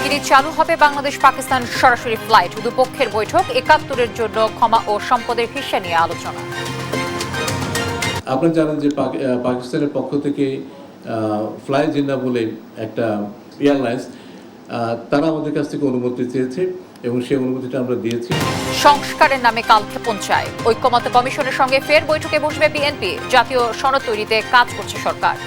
শিগগিরই চালু হবে বাংলাদেশ পাকিস্তান সরাসরি ফ্লাইট। দুপক্ষের বৈঠক, ৭১-এর জন্য ক্ষমা ও সম্পদের হিস্যা নিয়ে আলোচনা। আপনারা জানেন যে পাকিস্তানের পক্ষ থেকে ফ্লাই জিন্না বলে একটা এয়ারলাইন্স, তারা আমাদের কাছ থেকে অনুমতি চেয়েছে এবং সেই অনুমতিটা আমরা দিয়েছি। সংস্কারের নামে কালক্ষেপণ চায়। ঐক্যমত্য কমিশনের সঙ্গে ফের বৈঠকে বসবে বিএনপি। জাতীয় সনদ তৈরিতে কাজ করছে সরকার।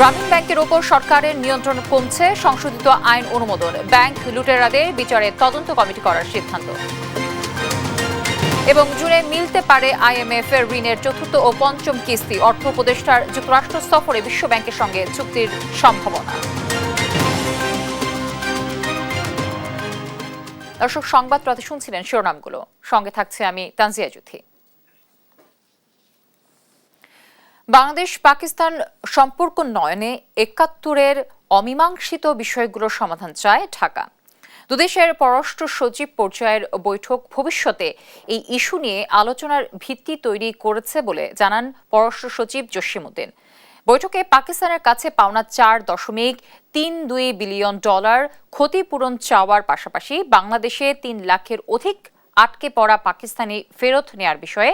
গ্রামীণ ব্যাংকের ওপর সরকারের নিয়ন্ত্রণ কমছে, সংশোধিত আইন অনুমোদন। ব্যাংক লুটেরাদের বিচারে তদন্ত কমিটি করার সিদ্ধান্ত। এবং জুনে মিলতে পারে আইএমএফ এর ঋণের চতুর্থ ও পঞ্চম কিস্তি। অর্থ উপদেষ্টার যুক্তরাষ্ট্র সফরে বিশ্ব ব্যাংকের সঙ্গে চুক্তির সম্ভাবনা। দর্শক, সংবাদ রাতে শুনছিলেন শিরোনামগুলো, সঙ্গে থাকছে আমি তানজিয়া জুথি। বাংলাদেশ পাকিস্তান সম্পর্ক নয়নে ৭১-এর অমীমাংসিত বিষয়গুলোর সমাধান চায় ঢাকা। দুদেশের পররাষ্ট্র সচিব পর্যায়ের বৈঠক ভবিষ্যতে এই ইস্যু নিয়ে আলোচনার ভিত্তি তৈরি করেছে বলে জানান পররাষ্ট্র সচিব জসিমউদ্দিন। বৈঠকে পাকিস্তানের কাছে পাওনা $4.32 বিলিয়ন ক্ষতিপূরণ চাওয়ার পাশাপাশি বাংলাদেশে ৩ লাখের অধিক আটকে পড়া পাকিস্তানি ফেরত নেয়ার বিষয়ে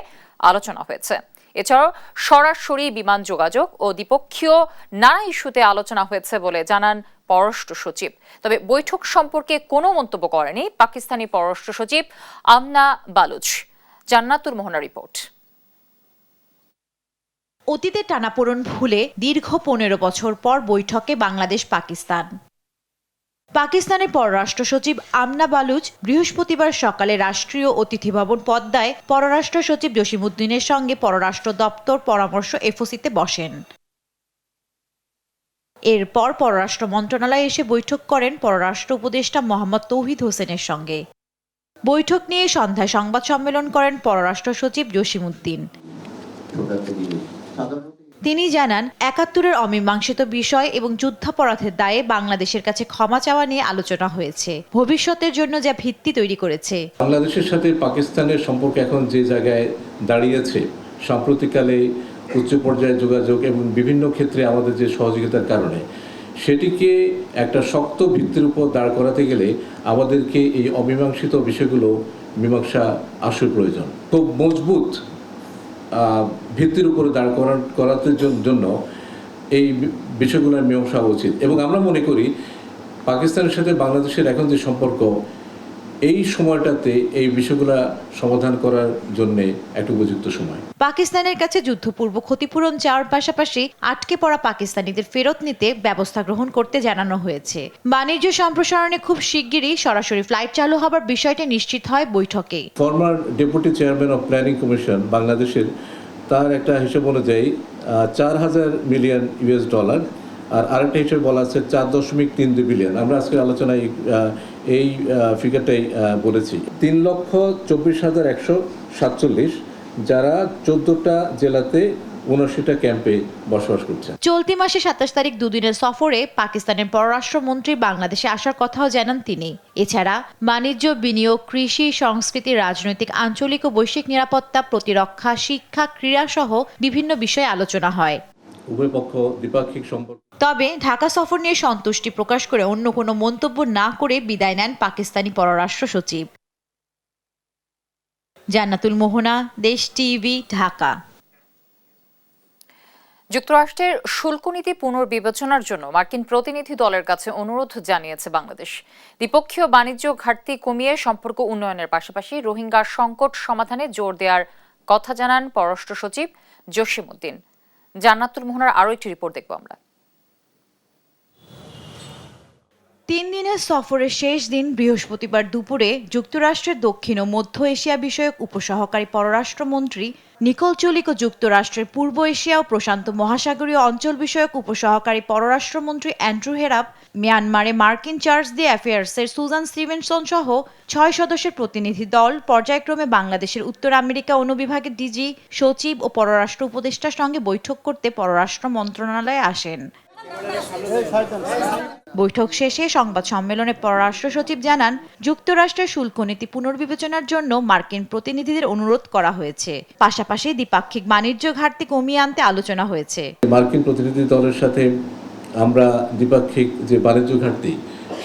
আলোচনা হয়েছে। এছাড়াও সরাসরি বিমান যোগাযোগ ও দ্বিপক্ষীয় নানা ইস্যুতে আলোচনা হয়েছে বলে জানান পররাষ্ট্র সচিব। তবে বৈঠক সম্পর্কে কোনো মন্তব্য করেনি পাকিস্তানি পররাষ্ট্র সচিব আমনা বালুচ। জান্নাতুল মোহনা রিপোর্ট। অতীতে টানাপোড়েন ভুলে দীর্ঘ ১৫ বছর পর বৈঠকে বাংলাদেশ পাকিস্তান। পাকিস্তানের পররাষ্ট্র সচিব আমনা বালুচ বৃহস্পতিবার সকালে রাষ্ট্রীয় অতিথি ভবন পদ্মায় পররাষ্ট্র সচিব জসিমউদ্দিনের সঙ্গে পররাষ্ট্র দপ্তর পরামর্শ এফওসিতে বসেন। এরপর পররাষ্ট্র মন্ত্রণালয়ে এসে বৈঠক করেন পররাষ্ট্র উপদেষ্টা মোহাম্মদ তৌহিদ হোসেনের সঙ্গে। বৈঠক নিয়ে সন্ধ্যায় সংবাদ সম্মেলন করেন পররাষ্ট্র সচিব জসিমউদ্দিন। তিনি জানান, ৭১-এর অমীমাংসিত বিষয় এবং যুদ্ধাপরাধের দায়ে বাংলাদেশের কাছে ক্ষমা চাওয়া নিয়ে আলোচনা হয়েছে। ভবিষ্যতের জন্য যা ভিত্তি তৈরি করেছে। বাংলাদেশের সাথে পাকিস্তানের সম্পর্ক এখন যে জায়গায় দাঁড়িয়েছে, সাম্প্রতিককালে উচ্চ পর্যায়ে যোগাযোগ এবং বিভিন্ন ক্ষেত্রে আমাদের যে সহযোগিতার কারণে, সেটিকে একটা শক্ত ভিত্তির উপর দাঁড় করাতে গেলে আমাদেরকে এই অমীমাংসিত বিষয়গুলো মীমাংসা আসল প্রয়োজন। খুব মজবুত ভিত্তির উপরে দাঁড় করাতে জন্য এই বিষয়গুলোর মীমাংসা উচিত। এবং আমরা মনে করি পাকিস্তানের সাথে বাংলাদেশের এখন যে সম্পর্ক, এই সময়টাতে এই বিষয়গুলো সমাধান করার জন্য একটা উপযুক্ত সময়। পাকিস্তানের কাছে যুদ্ধপূর্ব ক্ষতিপূরণ চাওয়ার পাশাপাশি আটকে পড়া পাকিস্তানিদের ফেরত নিতে ব্যবস্থা গ্রহণ করতে জানানো হয়েছে। বাণিজ্য সম্প্রসারণে খুব শিগগিরই সরাসরি ফ্লাইট চালু হবার বিষয়টি নিশ্চিত হয় বৈঠকে। Former deputy chairman of planning commission বাংলাদেশের, তার একটা হিসাব অনুযায়ী $4,000 মিলিয়ন আর আরেকটা হিসেবে বলা আছে $4.32 বিলিয়ন। আমরা আজকে আলোচনায় এই ফিগারটাই বলেছি। 3,24,147 যারা 14টা জেলাতে 79টা ক্যাম্পে বসবাস করছে। চলতি মাসে 27 তারিখ দুদিনের সফরে পাকিস্তানের পররাষ্ট্রমন্ত্রী বাংলাদেশে আসার কথাও জানান তিনি। এছাড়া বাণিজ্য, বিনিয়োগ, কৃষি, সংস্কৃতি, রাজনৈতিক, আঞ্চলিক ও বৈশ্বিক নিরাপত্তা, প্রতিরক্ষা, শিক্ষা, ক্রীড়া সহ বিভিন্ন বিষয়ে আলোচনা হয়। উভয় পক্ষ দ্বিপাক্ষিক সম্পর্ক। তবে ঢাকা সফর নিয়ে সন্তুষ্টি প্রকাশ করে অন্য কোনো মন্তব্য না করে বিদায় নেন পাকিস্তানি পররাষ্ট্র সচিব। জান্নাতুল মোহনা, দেশ টিভি, ঢাকা। যুক্তরাষ্ট্রের শুল্ক নীতি পুনর্বিবেচনার জন্য মার্কিন প্রতিনিধি দলের কাছে অনুরোধ জানিয়েছে বাংলাদেশ। দ্বিপক্ষীয় বাণিজ্য ঘাটতি কমিয়ে সম্পর্ক উন্নয়নের পাশাপাশি রোহিঙ্গা সংকট সমাধানে জোর দেওয়ার কথা জানান পররাষ্ট্র সচিব জসিমউদ্দিন। জান্নাতুল মোহনার আরও একটি রিপোর্ট দেখব আমরা। ৩ দিনের সফরের শেষ দিন বৃহস্পতিবার দুপুরে যুক্তরাষ্ট্রের দক্ষিণ ও মধ্য এশিয়া বিষয়ক উপসহকারী পররাষ্ট্রমন্ত্রী নিকোল চুলিক ও যুক্তরাষ্ট্রের পূর্ব এশিয়া ও প্রশান্ত মহাসাগরীয় অঞ্চল বিষয়ক উপসহকারী পররাষ্ট্রমন্ত্রী অ্যান্ড্রু হেরাপ, মিয়ানমারে মার্কিন চার্জ দি অ্যাফেয়ার্সের সুজান স্টিভেনসন সহ ৬ সদস্যের প্রতিনিধি দল পর্যায়ক্রমে বাংলাদেশের উত্তর আমেরিকা অনুবিভাগের ডিজি, সচিব ও পররাষ্ট্র উপদেষ্টার সঙ্গে বৈঠক করতে পররাষ্ট্র মন্ত্রণালয়ে আসেন। বৈঠক শেষে সংবাদ সম্মেলনে পররাষ্ট্র সচিব জানান, যুক্তরাষ্ট্রের শুল্ক নীতি পুনর্বিবেচনার জন্য মার্কিন প্রতিনিধিদের অনুরোধ করা হয়েছে। পাশাপাশি দ্বিপাক্ষিক বাণিজ্য ঘাটতি কমিয়ে আনতে আলোচনা হয়েছে। মার্কিন প্রতিনিধি দলের সাথে আমরা দ্বিপাক্ষিক যে বাণিজ্য ঘাটতি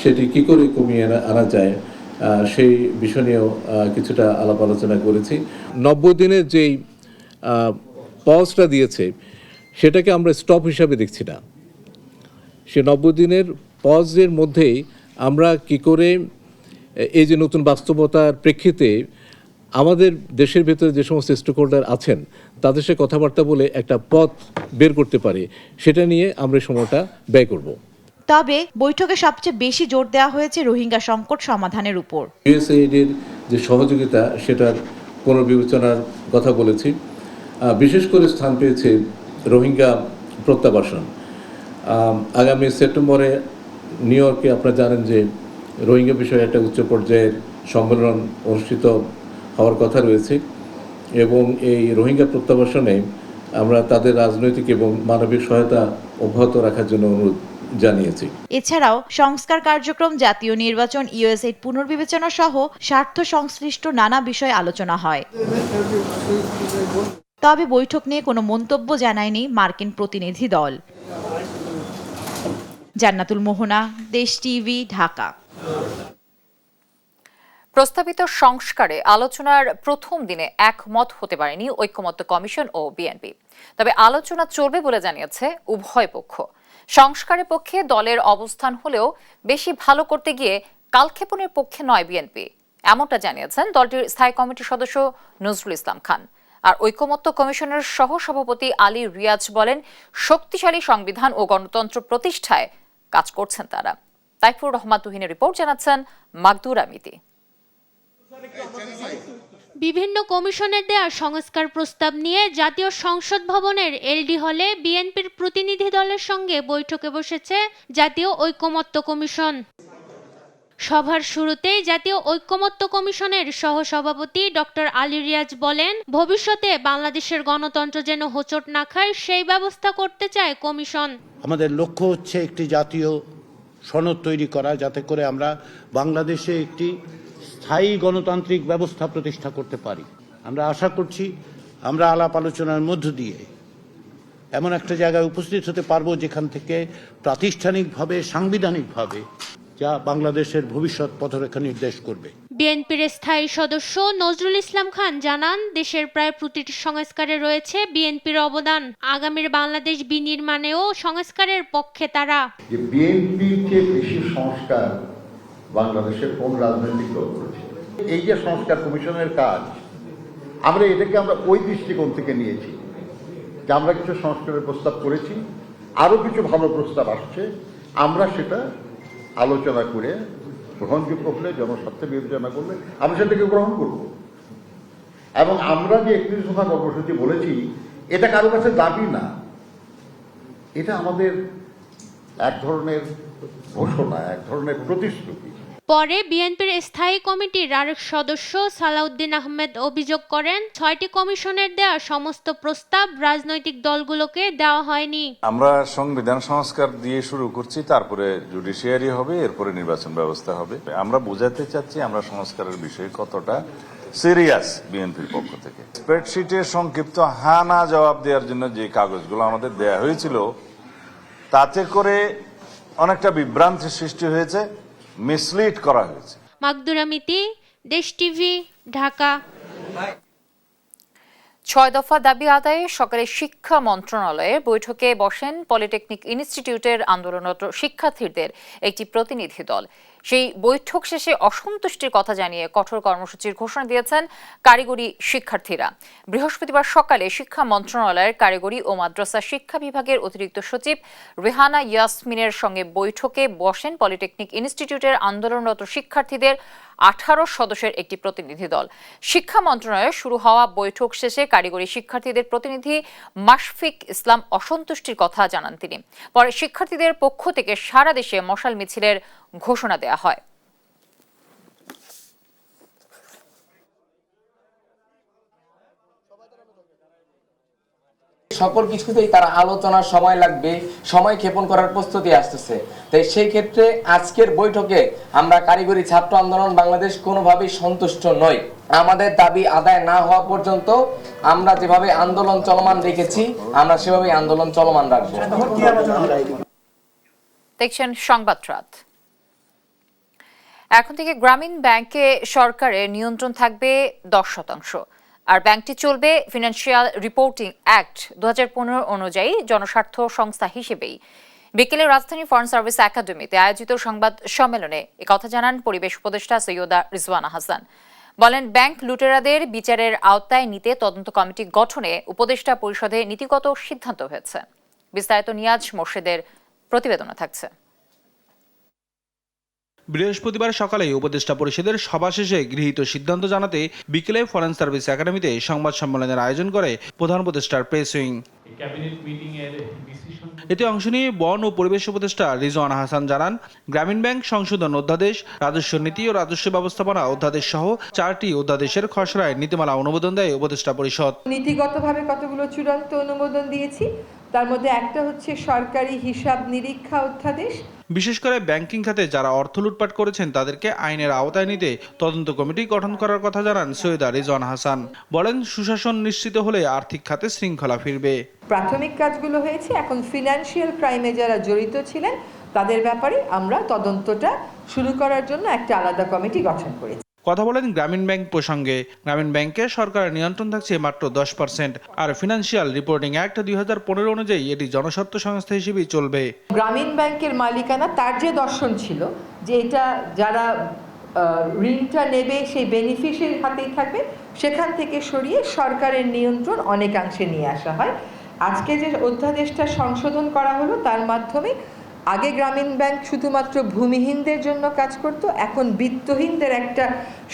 সেটি কী করে কমিয়ে আনা যায় সেই বিষয় নিয়েও কিছুটা আলাপ আলোচনা করেছি। 90 দিনের যেই পজটা দিয়েছে সেটাকে আমরা স্টপ হিসাবে দেখছি না। সে 90 দিনের পজের মধ্যেই আমরা কি করে এই যে নতুন বাস্তবতার প্রেক্ষিতে আমাদের দেশের ভেতরে যে সমস্ত স্টেক হোল্ডার আছেন তাদের সাথে কথাবার্তা বলে একটা পথ বের করতে পারে, সেটা নিয়ে আমরা সময়টা ব্যয় করব। তবে বৈঠকে সবচেয়ে বেশি জোর দেওয়া হয়েছে রোহিঙ্গা সংকট সমাধানের উপর। ইউএসএইডের যে সহযোগিতা সেটার পুনর্বিবেচনার কথা বলেছি। বিশেষ করে স্থান পেয়েছে রোহিঙ্গা প্রত্যাবাসন। আগামী সেপ্টেম্বরে নিউ ইয়র্কে আপনারা জানেন যে রোহিঙ্গা বিষয়ে একটা উচ্চ পর্যায়ের সম্মেলন অনুষ্ঠিত হওয়ার কথা রয়েছে এবং এই রোহিঙ্গা প্রত্যাবাসনে আমরা তাদের রাজনৈতিক এবং মানবিক সহায়তা অব্যাহত রাখার জন্য অনুরোধ জানিয়েছি। এছাড়াও সংস্কার কার্যক্রম, জাতীয় নির্বাচন, ইউএসএইড পুনর্বিবেচনা সহ স্বার্থ সংশ্লিষ্ট নানা বিষয়ে আলোচনা হয়। তবে বৈঠক নিয়ে কোনো মন্তব্য জানায়নি মার্কিন প্রতিনিধি দল। জান্নাতুল মোহনা, দেশ টিভি, ঢাকা। প্রস্তাবিত সংস্কারে আলোচনার প্রথম দিনে একমত হতে পারেনি ঐকমত্য কমিশন ও বিএনপি। তবে আলোচনা চলবে বলে জানিয়েছে উভয় পক্ষ। সংস্কারের পক্ষে দলের অবস্থান হলেও বেশি ভালো করতে গিয়ে কালক্ষেপণের পক্ষে নয় বিএনপি, এমনটা জানিয়েছেন দলটির স্থায়ী কমিটির সদস্য নজরুল ইসলাম খান। আর ঐকমত্য কমিশনের সহসভাপতি আলী রিয়াজ বলেন, শক্তিশালী সংবিধান ও গণতন্ত্র প্রতিষ্ঠায় কাজ করছেন তারা। তাইফুর রহমান তুহিনের রিপোর্ট, জানাচ্ছেন মাকদুরা মিতি। বিভিন্ন কমিশনের দেয়া সংস্কার প্রস্তাব নিয়ে জাতীয় সংসদ ভবনের এলডি হলে বিএনপির প্রতিনিধি দলের সঙ্গে বৈঠকে বসেছে জাতীয় ঐকমত্য কমিশন। সভার শুরুতেই জাতীয় ঐকমত্য কমিশনের সহসভাপতি ডক্টর আলী রিয়াজ বলেন, ভবিষ্যতে বাংলাদেশের গণতন্ত্র যেন হোঁচট না খায় সেই ব্যবস্থা করতে চায় কমিশন। আমাদের লক্ষ্য হচ্ছে একটি জাতীয় সনদ তৈরি করা, যাতে করে আমরা বাংলাদেশে একটি স্থায়ী গণতান্ত্রিক ব্যবস্থা প্রতিষ্ঠা করতে পারি। আমরা আশা করছি আমরা আলাপ আলোচনার মধ্য দিয়ে এমন একটা জায়গায় উপস্থিত হতে পারবো যেখান থেকে প্রাতিষ্ঠানিকভাবে, সাংবিধানিকভাবে যা বাংলাদেশের ভবিষ্যৎ পথরেখা নির্দেশ করবে। বিএনপির স্থায়ী সদস্য নজরুল ইসলাম খান জানান, দেশের প্রায় প্রতিটি সংস্কারে রয়েছে বিএনপির অবদান। আগামীর বাংলাদেশ বিনির্মাণেও সংস্কারের পক্ষে তারা। বিএনপির চেয়ে বেশি সংস্কার বাংলাদেশের কোন রাজনৈতিক দল করেছে? এই যে সংস্কার কমিশনের কাজ, আমরা এটাকে ওই দৃষ্টিকোণ থেকে নিয়েছি যে আমরা কিছু সংস্কারের প্রস্তাব করেছি, আরো কিছু ভালো প্রস্তাব আসছে, আমরা সেটা আলোচনা করে গ্রহণযোগ্য হলে, জনস্বার্থে বিবেচনা করলে আমরা সেটাকে গ্রহণ করব। এবং আমরা যে 31 দফা কর্মসূচি বলেছি, এটা কারো কাছে দাবি না, এটা আমাদের এক ধরনের ঘোষণা, এক ধরনের প্রতিশ্রুতি। পরে বিএনপির স্থায়ী কমিটির আরেক সদস্য সালাউদ্দিন আহমেদ অভিযোগ করেন, 6টি কমিশনের দেয়া সমস্ত প্রস্তাব রাজনৈতিক দলগুলোকে দেওয়া হয়নি। আমরা সংবিধান সংস্কার দিয়ে শুরু করছি, তারপরে জুডিশিয়ারি হবে, এরপরে নির্বাচন ব্যবস্থা হবে। আমরা বোঝাতে চাচ্ছি আমরা সংস্কারের বিষয়ে কতটা সিরিয়াস বিএনপির পক্ষ থেকে। স্প্রেডশিটে সংক্ষিপ্ত হ্যাঁ না জবাব দেওয়ার জন্য যে কাগজগুলো আমাদের দেয়া হয়েছিল, তাতে করে অনেকটা বিভ্রান্তির সৃষ্টি হয়েছে, মিসলিড করা হয়েছে। মাকদুরা মিতি, দেশ টিভি, ঢাকা। 6 দফা দাবি আদায়ে সকালে শিক্ষা মন্ত্রণালয়ের বৈঠকে বসেন পলিটেকনিক ইনস্টিটিউটের আন্দোলনরত শিক্ষার্থীদের একটি প্রতিনিধি দল। সেই বৈঠক শেষে অসন্তুষ্টির কথা জানিয়ে কঠোর কর্মসূচির ঘোষণা দিয়েছেন কারিগরি শিক্ষার্থীরা। বৃহস্পতিবার সকালে শিক্ষা মন্ত্রণালয়ের কারিগরি ও মাদ্রাসা শিক্ষা বিভাগের অতিরিক্ত সচিব রেহানা ইয়াসমিনের সঙ্গে বৈঠকে বসেন পলিটেকনিক ইনস্টিটিউটের আন্দোলনরত শিক্ষার্থীদের 18 সদস্যের একটি প্রতিনিধি দল। শিক্ষা মন্ত্রণালয়ে শুরু হওয়া বৈঠক শেষে কারিগরি শিক্ষার্থীদের প্রতিনিধি মাশফিক ইসলাম অসন্তুষ্টির কথা জানান তিনি। পরে শিক্ষার্থীদের পক্ষ থেকে সারা দেশে মশাল মিছিলের ঘোষণা দেয়া হয়। সকল কিছুতেই তারা আলোচনার সময় লাগবে, সময় ক্ষেপণ করার প্রস্তুতি আসতেছে। তাই সেই ক্ষেত্রে আজকের বৈঠকে আমরা কারিগরি ছাত্র আন্দোলন বাংলাদেশ কোনোভাবেই সন্তুষ্ট নই। আমাদের দাবি আদায় না হওয়া পর্যন্ত আমরা যেভাবে আন্দোলন চলমান রেখেছি, আমরা সেভাবেই আন্দোলন চলমান রাখবো। দেখছেন সংবাদ রাত। এখন থেকে গ্রামীণ ব্যাংকে সরকারের নিয়ন্ত্রণ থাকবে 10%, আর ব্যাংকটি চলবে ফিনান্সিয়াল রিপোর্টিং অ্যাক্ট 2015 অনুযায়ী জনস্বার্থ সংস্থা হিসেবেই। বিকেলে রাজধানী ফরেন সার্ভিস একাডেমিতে আয়োজিত সংবাদ সম্মেলনে একথা জানান পরিবেশ উপদেষ্টা সৈয়দা রিজওয়ানা হাসান। বলেন, ব্যাংক লুটেরাদের বিচারের আওতায় নিতে তদন্ত কমিটি গঠনে উপদেষ্টা পরিষদে নীতিগত সিদ্ধান্ত হয়েছে। বিস্তারিত নিয়াজ মোর্শেদের প্রতিবেদনে থাকছে। বৃহস্পতিবার সকালে উপদেষ্টা পরিষদের সভা শেষে গৃহীত সিদ্ধান্ত জানাতে বিকেলে ফরেন সার্ভিস একাডেমিতে সংবাদ সম্মেলনের আয়োজন করে প্রধান উপদেষ্টার প্রেস উইং। এতে অংশ নিয়ে বন ও পরিবেশ উপদেষ্টা রিজওয়ানা হাসান জানান, গ্রামীণ ব্যাংক সংশোধন অধ্যাদেশ, রাজস্ব নীতি ও রাজস্ব ব্যবস্থাপনা অধ্যাদেশ সহ 4টি অধ্যাদেশের খসড়ায় নীতিমালা অনুমোদন দেয় উপদেষ্টা পরিষদ। নীতিগতভাবে কতগুলো চূড়ান্ত অনুমোদন দিয়েছি, তার মধ্যে একটা হচ্ছে সরকারি হিসাব নিরীক্ষা অধ্যাদেশ। বিশেষ করে ব্যাংকিং খাতে যারা অর্থ লুটপাট করেছেন তাদেরকে আইনের আওতায় নিতে তদন্ত কমিটি গঠন করার কথা জানান সৈয়দা রিজওয়ানা হাসান। বলেন, সুশাসন নিশ্চিত হলে আর্থিক খাতে শৃঙ্খলা ফিরবে। প্রাথমিক কাজগুলো হয়েছে, এখন ফিনান্সিয়াল ক্রাইমে যারা জড়িত ছিলেন তাদের ব্যাপারে আমরা তদন্তটা শুরু করার জন্য একটা আলাদা কমিটি গঠন করেছি। কথা বলেন গ্রামীণ ব্যাংক প্রসঙ্গে। গ্রামীণ ব্যাংকে সরকারের নিয়ন্ত্রণ থাকছে মাত্র 10%, আর ফিনান্সিয়াল রিপোর্টিং অ্যাক্ট 2015 অনুযায়ী এটি জনস্বার্থ সংস্থা হিসেবেই চলবে। গ্রামীণ ব্যাংকের মালিকানা, তার যে দর্শন ছিল যে এটা যারা ঋণটা নেবে সেই বেনিফিশিয়ারির হাতেই থাকবে, সেখান থেকে সরিয়ে সরকারের নিয়ন্ত্রণ অনেকাংশে নিয়ে আসা হয়। আজকে যে অধ্যাদেশটা সংশোধন করা হলো তার মাধ্যমে আগে গ্রামীণ ব্যাংক শুধুমাত্র ভূমিহীনদের জন্য কাজ করত, এখন বিত্তহীনদের একটা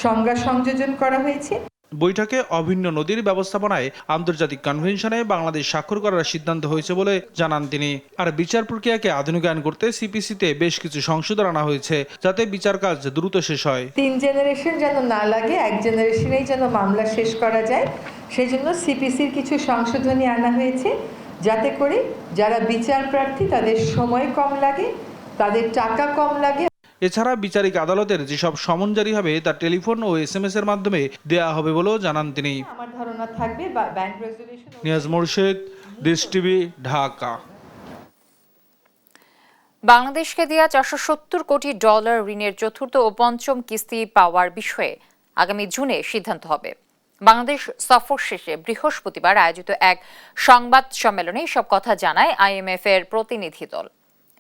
সংজ্ঞা সংযোজন করা হয়েছে। বৈঠকে অভিন্ন নদীর ব্যবস্থাপনায় আন্তর্জাতিক কনভেনশনে বাংলাদেশ স্বাক্ষর করার সিদ্ধান্ত হয়েছে বলে জানান তিনি। আর বিচার প্রক্রিয়াকে আধুনিকায়ন করতে সিপিসিতে বেশ কিছু সংশোধন আনা হয়েছে, যাতে বিচার কাজ দ্রুত শেষ হয়। 3 জেনারেশন যেন না লাগে, 1 জেনারেশনেই যেন মামলা শেষ করা যায়, সেজন্য সিপিসির কিছু সংশোধনী আনা হয়েছে, যাতে করে যারা বিচার প্রার্থী তাদের সময় কম লাগে, তাদের টাকা কম লাগে। এছাড়া বিচারিক আদালতের যেসব সমন জারি হবে তা টেলিফোন ও SMS এর মাধ্যমে দেয়া হবে বলেও জানান তিনি। আমার ধারণা থাকবে ব্যাংক রেজুলেশন। নিয়াজ মোর্শেদ, দেশ টিভি, ঢাকা। বাংলাদেশকে দেয়া $470 কোটি ঋণের চতুর্থ ও পঞ্চম কিস্তি পাওয়ার বিষয়ে আগামী জুনে সিদ্ধান্ত হবে। বাংলাদেশ সফর শেষে বৃহস্পতিবার আয়োজিত এক সংবাদ সম্মেলনে এসব কথা জানায় IMF এর প্রতিনিধি দল।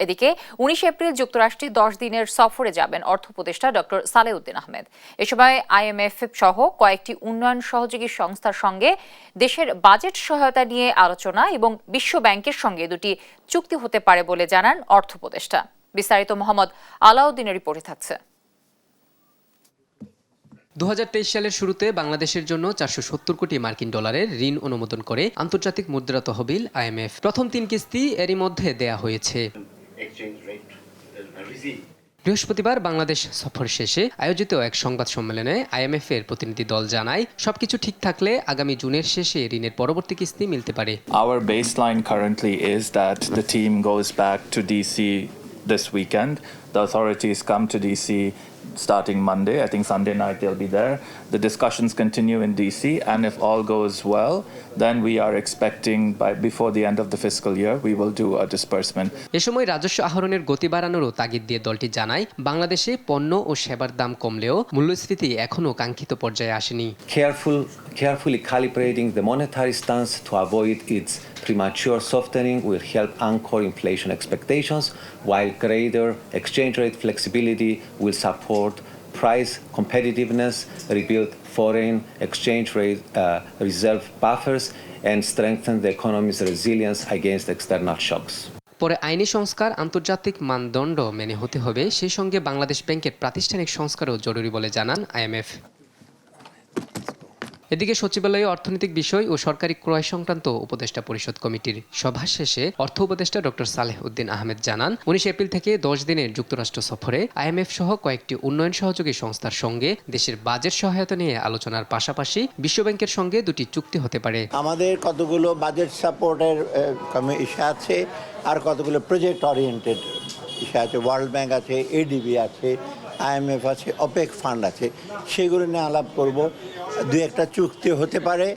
এদিকে 19 এপ্রিল যুক্তরাষ্ট্রে 10 দিনের সফরে যাবেন অর্থ উপদেষ্টা ডক্টর সালেউদ্দিন আহমেদ। এ সময় IMF সহ কয়েকটি উন্নয়ন সহযোগী সংস্থার সঙ্গে দেশের বাজেট সহায়তা নিয়ে আলোচনা এবং বিশ্ব ব্যাংকের সঙ্গে দুটি চুক্তি হতে পারে বলে জানান অর্থ উপদেষ্টা। বিস্তারিত মোহাম্মদ আলাউদ্দিনের রিপোর্টে থাকছে। 2023 সালের শুরুতে বাংলাদেশের জন্য $470 কোটি মার্কিন ডলারের ঋণ অনুমোদন করে আন্তর্জাতিক মুদ্রা তহবিল IMF। প্রথম 3 কিস্তি এরই মধ্যে দেয়া হয়েছে। বৃহস্পতিবার বাংলাদেশ সফর শেষে আয়োজিত এক সংবাদ সম্মেলনে IMF এর প্রতিনিধি দল জানায়, সবকিছু ঠিক থাকলে আগামী জুনের শেষে ঋণের পরবর্তী কিস্তি মিলতে পারে। Our baseline currently is that the team goes back to DC this weekend. The authorities come to DC starting Monday. I think Sunday night they'll be there. The discussions continue in DC, and if all goes well, then we are expecting before the end of the fiscal year we will do a disbursement. এ সময় রাজস্ব আহরণের গতি বাড়ানোরও তাগিদ দিয়ে দলটি জানায়, বাংলাদেশে পণ্য ও সেবার দাম কমলেও মূল্যস্ফীতি এখনও কাঙ্ক্ষিত পর্যায়ে আসেনি। Carefully calibrating the monetary stance to avoid its premature softening will help anchor inflation expectations, while greater exchange rate flexibility will support price competitiveness, rebuild foreign exchange rate reserve buffers, and strengthen the economy's resilience against external shocks. পরে আইনি সংস্কার আন্তর্জাতিক মানদণ্ড মেনে হতে হবে, সেই সঙ্গে বাংলাদেশ ব্যাংকের প্রাতিষ্ঠানিক সংস্কারও জরুরি বলে জানান IMF। এদিকে সচিবালয়ে অর্থনৈতিক বিষয় ও সরকারি ক্রয় সংক্রান্ত উপদেষ্টা পরিষদ কমিটির সভা শেষে অর্থ উপদেষ্টা ডক্টর সালেউদ্দিন আহমেদ জানান, 19 এপ্রিল থেকে 10 দিনের যুক্তরাষ্ট্র সফরে IMF সহ কয়েকটি উন্নয়ন সহযোগী সংস্থার সঙ্গে দেশের বাজেট সহায়তা নিয়ে আলোচনার পাশাপাশি বিশ্বব্যাংকের সঙ্গে দুটি চুক্তি হতে পারে। আমাদের কতগুলো বাজেট সাপোর্টের ইস্যু আছে, আর কতগুলো প্রজেক্ট ওরিয়েন্টেড ইস্যু আছে। ওয়ার্ল্ড ব্যাংক আছে, ADB আছে, IMF আছে, OPEC ফান্ড আছে, সেগুলো নিয়ে আলাপ করব। 2-1টা চুক্তি হতে পারে,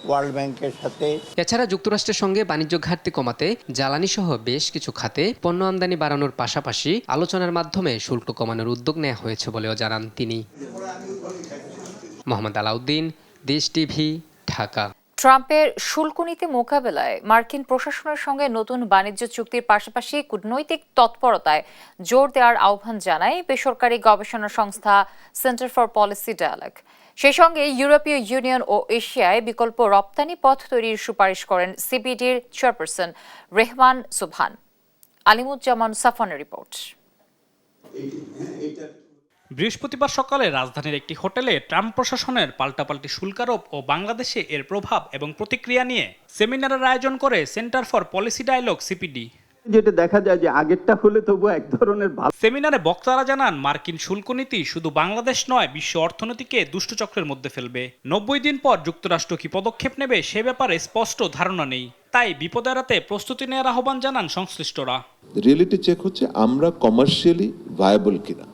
ওয়ার্ল্ড ব্যাংকের সাথে। এছাড়া যুক্তরাষ্ট্রের সঙ্গে বাণিজ্য ঘাটতি কমাতে জ্বালানি সহ বেশ কিছু খাতে পণ্য আমদানি বাড়ানোর পাশাপাশি আলোচনার মাধ্যমে শুল্ক কমানোর উদ্যোগ নেওয়া হয়েছে বলেও জানান তিনি। মোহাম্মদ আলাউদ্দিন, দেশ টিভি, ঢাকা। ট্রাম্পের শুল্ক নীতি মোকাবেলায় মার্কিন প্রশাসনের সঙ্গে নতুন বাণিজ্য চুক্তির পাশাপাশি কূটনৈতিক তৎপরতায় জোর দেওয়ার আহ্বান জানায় বেসরকারি গবেষণা সংস্থা সেন্টার ফর পলিসি ডায়ালগ। সেই সঙ্গে ইউরোপীয় ইউনিয়ন ও এশিয়ায় বিকল্প রপ্তানি পথ তৈরির সুপারিশ করেন সিবিডির চেয়ারপারসন রেহমান সুবহান। আলিমুজ্জামান সাফানের রিপোর্ট। বৃহস্পতিবার সকালে রাজধানীর একটি হোটেলে ট্রাম্প প্রশাসনের পাল্টাপাল্টি শুল্কারোপ ও বাংলাদেশে এর প্রভাব এবং প্রতিক্রিয়া নিয়ে সেমিনারের আয়োজন করে centre for policy dialogue CPD. যেটা দেখা যায় যে আগেরটা হলে তবু এক ধরনের সেমিনারে বক্তারা জানান মার্কিন শুল্ক নীতি শুধু বাংলাদেশ নয় বিশ্ব অর্থনীতিকে দুষ্টচক্রের মধ্যে ফেলবে। 90 দিন পর যুক্তরাষ্ট্র কি পদক্ষেপ নেবে সে ব্যাপারে স্পষ্ট ধারণা নেই, তাই বিপদ এড়াতে প্রস্তুতি নেওয়ার আহ্বান জানান সংশ্লিষ্টরা। রিয়েলিটি চেক হচ্ছে আমরা কমার্শিয়ালি ভায়াবল কিনা,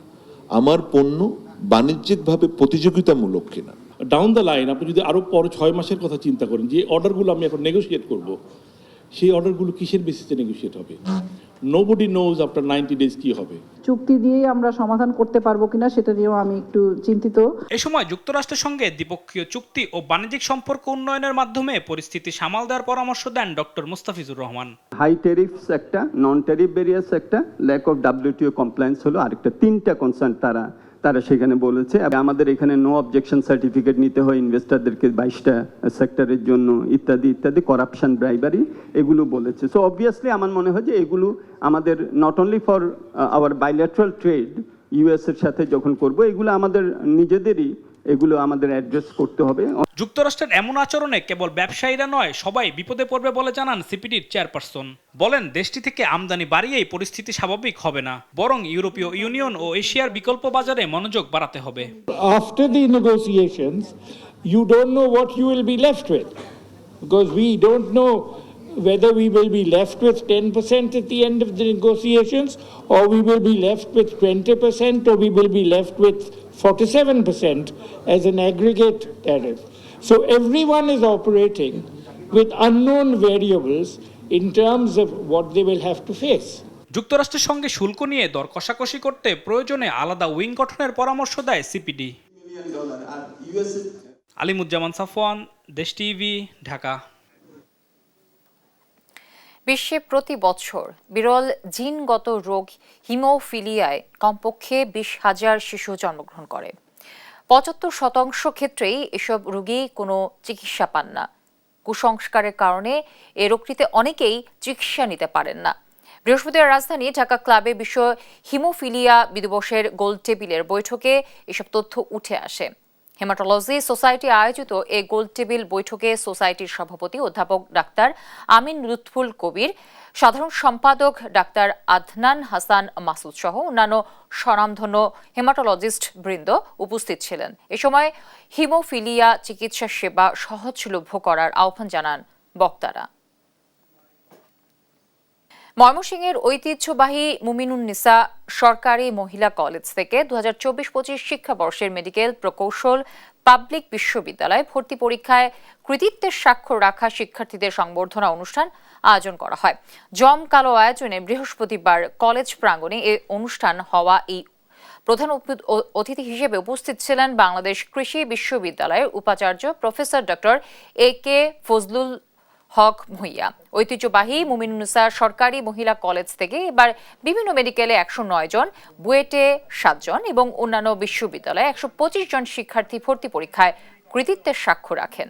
আমার পণ্য বাণিজ্যিকভাবে প্রতিযোগিতামূলক কিনা। ডাউন দ্য লাইন আপনি যদি আরো পরে 6 মাসের কথা চিন্তা করেন, যে অর্ডারগুলো আমি এখন নেগোশিয়েট করব, সেই অর্ডারগুলো কিসের বেসিসে নেগোশিয়েট হবে? নোবডি নোজ আফটার 90 ডেজ কি হবে। চুক্তি দিয়েই আমরা সমাধান করতে পারবো কিনা সেটা নিয়েও আমি একটু চিন্তিত। এ সময় যুক্তরাষ্ট্রের সঙ্গে দ্বিপক্ষীয় চুক্তি ও বাণিজ্যিক সম্পর্ক উন্নয়নের মাধ্যমে পরিস্থিতি সামাল দেওয়ার পরামর্শ দেন doctor Mustafizur Rahman. High tariffs একটা, নন ট্যারিফ ব্যারিয়ার্স একটা, ল্যাক অফ WTO কমপ্লায়েন্স হলো আরেকটা। 3টা কনসার্ন তারা সেখানে বলেছে। আমাদের এখানে নো অবজেকশন সার্টিফিকেট নিতে হয় ইনভেস্টরদেরকে 22টা সেক্টরের জন্য, ইত্যাদি ইত্যাদি, করাপশন, ব্রাইবারি, এগুলো বলেছে। সো অবভিয়াসলি আমার মনে হয় যে এগুলো আমাদের not only for our bilateral trade US এর সাথে যখন করব, এগুলো আমাদের নিজেদেরই এগুলো আমাদের অ্যাড্রেস করতে হবে। যুক্তরাষ্ট্রের এমন আচরণে কেবল ব্যবসায়ীরা নয় সবাই বিপদে পড়বে বলে জানান সিপিডির চেয়ারপারসন। বলেন দেশটি থেকে আমদানি বাড়িয়েই পরিস্থিতি স্বাভাবিক হবে না, বরং ইউরোপীয় ইউনিয়ন ও এশিয়ার বিকল্প বাজারে মনোযোগ বাড়াতে হবে। After the negotiations, you don't know what you will be left with, because we don't know whether we will be left with 10% at the end of the negotiations, or we will be left with 20%, or we will be left with 47% as an aggregate tariff. So everyone is operating with unknown variables in terms of what they will have to face. যুক্তরাষ্ট্রের সঙ্গে শুল্ক নিয়ে দর কষাকষি করতে প্রয়োজনে আলাদা wing গঠনের পরামর্শ দেয় সিপিডি। আলিমুজ্জামান সাফওয়ান, দেশ টিভি, ঢাকা। বিশ্বে প্রতি বছর বিরল জিনগত রোগ হিমোফিলিয়ায় কমপক্ষে 20,000 শিশু জন্মগ্রহণ করে। 75% ক্ষেত্রেই এসব রোগী কোনো চিকিৎসা পান না। কুসংস্কারের কারণে এ রোগটিতে অনেকেই চিকিৎসা নিতে পারেন না। বৃহস্পতিবার রাজধানী ঢাকা ক্লাবে বিশ্ব হিমোফিলিয়া দিবসের গোল টেবিলের বৈঠকে এসব তথ্য উঠে আসে। হেমাটোলজি সোসাইটি আয়োজিত এই গোল টেবিল বৈঠকে সোসাইটির সভাপতি অধ্যাপক ডাক্তার আমিন লুৎফুল কবির, সাধারণ সম্পাদক ডাক্তার আদনান হাসান মাসুদ সহ অন্যান্য স্বনামধন্য হেমাটোলজিস্ট বৃন্দ উপস্থিত ছিলেন। এ সময় হিমোফিলিয়া চিকিৎসা সেবা সহজলভ্য করার আহ্বান জানান বক্তারা। ময়মনসিংহের ঐতিহ্যবাহী মুমিনুন্নিসা সরকারি মহিলা কলেজ থেকে 2024-25 শিক্ষাবর্ষের মেডিকেল প্রকৌশল পাবলিক বিশ্ববিদ্যালয় ভর্তি পরীক্ষায় কৃতিত্বের স্বাক্ষর রাখা শিক্ষার্থীদের সংবর্ধনা অনুষ্ঠান আয়োজন করা হয়। জমকালো আয়োজনে বৃহস্পতিবার কলেজ প্রাঙ্গণে এই অনুষ্ঠান হওয়া এই প্রধান অতিথি হিসেবে উপস্থিত ছিলেন বাংলাদেশ কৃষি বিশ্ববিদ্যালয়ের উপাচার্য প্রফেসর ডক্টর AK ফজলুল হক ভুঁইয়া। ঐতিহ্যবাহী মুমিনুন্নিসা সরকারি মহিলা কলেজ থেকে এবার বিভিন্ন মেডিকেলে 109 জন, বুয়েটে 7 জন এবং অন্যান্য বিশ্ববিদ্যালয়ে 125 জন শিক্ষার্থী ভর্তি পরীক্ষায় কৃতিত্বের স্বাক্ষর রাখেন।